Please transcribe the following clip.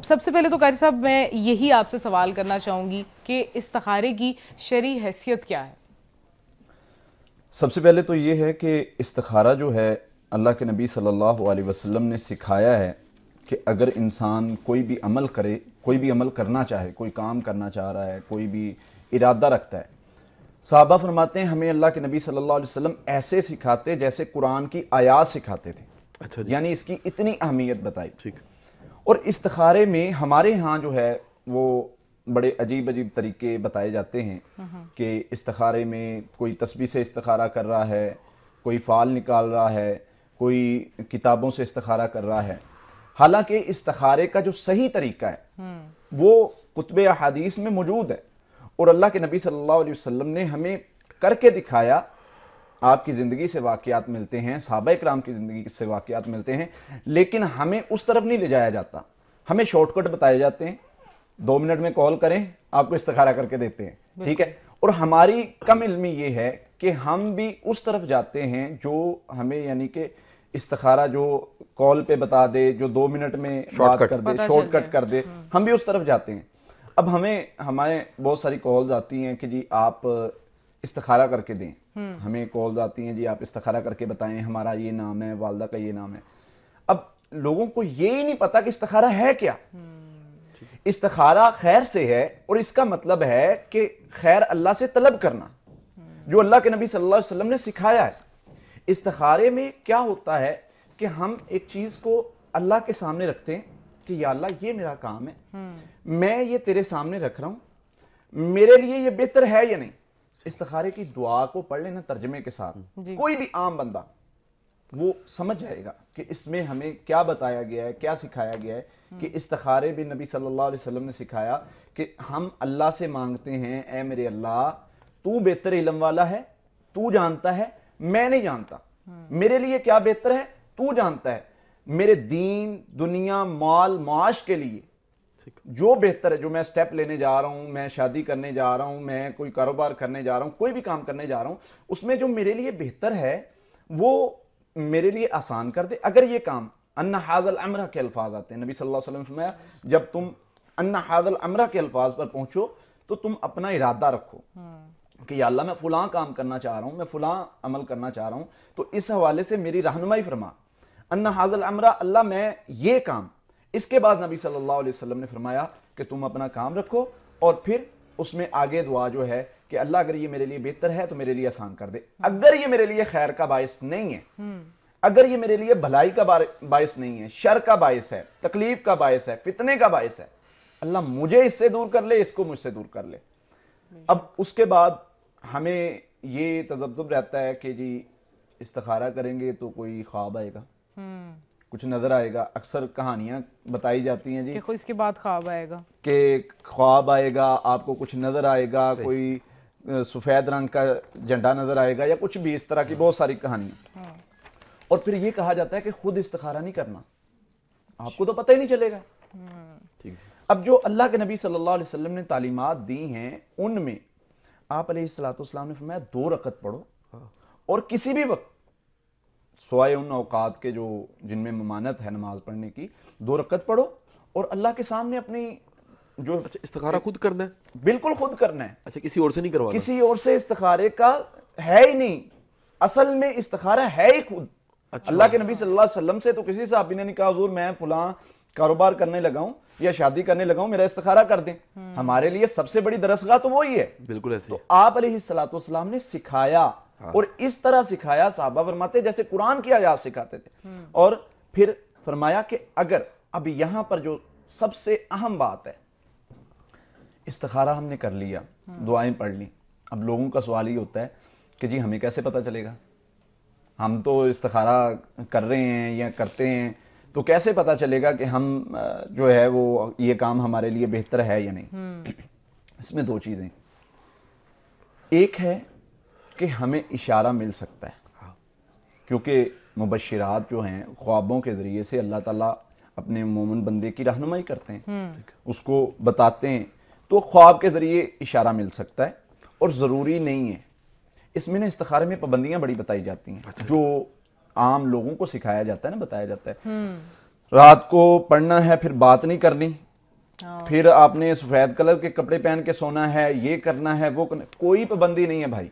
سب سے پہلے تو قاری صاحب میں یہی آپ سے سوال کرنا چاہوں گی کہ استخارے کی شرعی حیثیت کیا ہے؟ سب سے پہلے تو یہ ہے کہ استخارہ جو ہے اللہ کے نبی صلی اللہ علیہ وسلم نے سکھایا ہے کہ اگر انسان کوئی بھی عمل کرے، کوئی بھی عمل کرنا چاہے، کوئی کام کرنا چاہ رہا ہے، کوئی بھی ارادہ رکھتا ہے، صحابہ فرماتے ہیں ہمیں اللہ کے نبی صلی اللہ علیہ وسلم ایسے سکھاتے جیسے قرآن کی آیات سکھاتے تھے. اچھا جی. یعنی اس کی اتنی اہمیت بتائی. ٹھیک. اور استخارے میں ہمارے ہاں جو ہے وہ بڑے عجیب طریقے بتائے جاتے ہیں کہ استخارے میں کوئی تسبیح سے استخارہ کر رہا ہے، کوئی فال نکال رہا ہے، کوئی کتابوں سے استخارہ کر رہا ہے. حالانکہ استخارے کا جو صحیح طریقہ ہے وہ کتب احادیث میں موجود ہے، اور اللہ کے نبی صلی اللہ علیہ وسلم نے ہمیں کر کے دکھایا. آپ کی زندگی سے واقعات ملتے ہیں، صحابہ اکرام کی زندگی سے واقعات ملتے ہیں، لیکن ہمیں اس طرف نہیں لے جایا جاتا. ہمیں شارٹ کٹ بتائے جاتے ہیں، 2 منٹ میں کال کریں آپ کو استخارہ کر کے دیتے ہیں. ٹھیک ہے. اور ہماری کم علمی یہ ہے کہ ہم بھی اس طرف جاتے ہیں جو ہمیں یعنی کہ استخارہ جو کال پہ بتا دے، جو 2 منٹ میں بات کر دے، شارٹ کٹ کر دے، ہم بھی اس طرف جاتے ہیں. اب ہمیں بہت ساری کالز آتی ہیں کہ جی آپ استخارہ کر کے دیں. ہمیں کالز آتی ہیں جی آپ استخارہ کر کے بتائیں، ہمارا یہ نام ہے، والدہ کا یہ نام ہے. اب لوگوں کو یہی نہیں پتا کہ استخارہ ہے کیا. استخارہ خیر سے ہے، اور اس کا مطلب ہے کہ خیر اللہ سے طلب کرنا، جو اللہ کے نبی صلی اللہ علیہ وسلم نے سکھایا ہے. استخارے میں کیا ہوتا ہے کہ ہم ایک چیز کو اللہ کے سامنے رکھتے ہیں کہ یا اللہ یہ میرا کام ہے، میں یہ تیرے سامنے رکھ رہا ہوں، میرے لیے یہ بہتر ہے یا نہیں. استخارے کی دعا کو پڑھ لینا ترجمے کے ساتھ، کوئی بھی عام بندہ وہ سمجھ جائے گا کہ اس میں ہمیں کیا بتایا گیا ہے، کیا سکھایا گیا ہے. کہ استخارے بھی نبی صلی اللہ علیہ وسلم نے سکھایا کہ ہم اللہ سے مانگتے ہیں اے میرے اللہ تو بہتر علم والا ہے، تو جانتا ہے، میں نہیں جانتا، میرے لیے کیا بہتر ہے تو جانتا ہے، میرے دین، دنیا، مال، معاش کے لیے جو بہتر ہے، جو میں سٹیپ لینے جا رہا ہوں، میں شادی کرنے جا رہا ہوں، میں کوئی کاروبار کرنے جا رہا ہوں، کوئی بھی کام کرنے جا رہا ہوں، اس میں جو میرے لیے بہتر ہے وہ میرے لیے آسان کر دے. اگر یہ کام ان ھذا الامر کے الفاظ آتے ہیں، نبی صلی اللہ علیہ وسلم نے فرمایا جب تم ان ھذا الامر کے الفاظ پر پہنچو تو تم اپنا ارادہ رکھو کہ یا اللہ میں فلاں کام کرنا چاہ رہا ہوں، میں فلاں عمل کرنا چاہ رہا ہوں، تو اس حوالے سے میری رہنمائی فرما. ان ھذا الامر، اللہ میں یہ کام. اس کے بعد نبی صلی اللہ علیہ وسلم نے فرمایا کہ تم اپنا کام رکھو، اور پھر اس میں آگے دعا جو ہے کہ اللہ اگر یہ میرے لیے بہتر ہے تو میرے لیے آسان کر دے. اگر یہ میرے لیے خیر کا باعث نہیں ہے، اگر یہ میرے لیے بھلائی کا باعث نہیں ہے، شر کا باعث ہے، تکلیف کا باعث ہے، فتنے کا باعث ہے، اللہ مجھے اس سے دور کر لے، اس کو مجھ سے دور کر لے. اب اس کے بعد ہمیں یہ تذبذب رہتا ہے کہ جی استخارہ کریں گے تو کوئی خواب آئے گا، کچھ نظر آئے گا. اکثر کہانیاں بتائی جاتی ہیں جی کہ اس کے بعد خواب آئے گا، کہ خواب آئے گا، آپ کو کچھ نظر آئے گا، کوئی سفید رنگ کا جھنڈا نظر آئے گا، یا کچھ بھی اس طرح کی بہت ساری کہانیاں. اور پھر یہ کہا جاتا ہے کہ خود استخارہ نہیں کرنا، آپ کو تو پتہ ہی نہیں چلے گا. اب جو اللہ کے نبی صلی اللہ علیہ وسلم نے تعلیمات دی ہیں ان میں آپ علیہ السلام نے فرمایا 2 رکعت پڑھو، اور کسی بھی وقت سوائے ان اوقات کے جو جن میں ممانعت ہے نماز پڑھنے کی، 2 رکعت پڑھو اور اللہ کے سامنے اپنی جو استخارہ خود کرنا ہے. بالکل خود کرنا ہے. اچھا، کسی اور سے نہیں کروانا. کسی اور سے استخارے کا ہے ہی نہیں. اصل میں استخارہ ہے ہی خود. اللہ کے نبی صلی اللہ علیہ وسلم سے تو کسی صحابی نے نہیں کہا حضور میں فلاں کاروبار کرنے لگا ہوں یا شادی کرنے لگا ہوں، میرا استخارہ کر دیں. ہمارے لیے سب سے بڑی درسگاہ تو وہی ہے. بالکل ایسے. تو آپ علیہ السلام نے سکھایا، اور اس طرح سکھایا صحابہ فرماتے جیسے قرآن کی آیات سکھاتے تھے. اور پھر فرمایا کہ اگر اب یہاں پر جو سب سے اہم بات ہے، استخارہ ہم نے کر لیا، دعائیں پڑھ لی. اب لوگوں کا سوال یہ ہوتا ہے کہ جی ہمیں کیسے پتہ چلے گا، ہم تو استخارہ کر رہے ہیں یا کرتے ہیں تو کیسے پتہ چلے گا کہ ہم جو ہے وہ یہ کام ہمارے لیے بہتر ہے یا نہیں. اس میں 2 چیزیں، ایک ہے کہ ہمیں اشارہ مل سکتا ہے، کیونکہ مبشرات جو ہیں خوابوں کے ذریعے سے اللہ تعالیٰ اپنے مومن بندے کی رہنمائی کرتے ہیں، اس کو بتاتے ہیں، تو خواب کے ذریعے اشارہ مل سکتا ہے. اور ضروری نہیں ہے. اس میں استخارے میں پابندیاں بڑی بتائی جاتی ہیں جو عام لوگوں کو سکھایا جاتا ہے نا، بتایا جاتا ہے. رات کو پڑھنا ہے، پھر بات نہیں کرنی، پھر آپ نے سفید کلر کے کپڑے پہن کے سونا ہے، یہ کرنا ہے وہ کوئی پابندی نہیں ہے بھائی.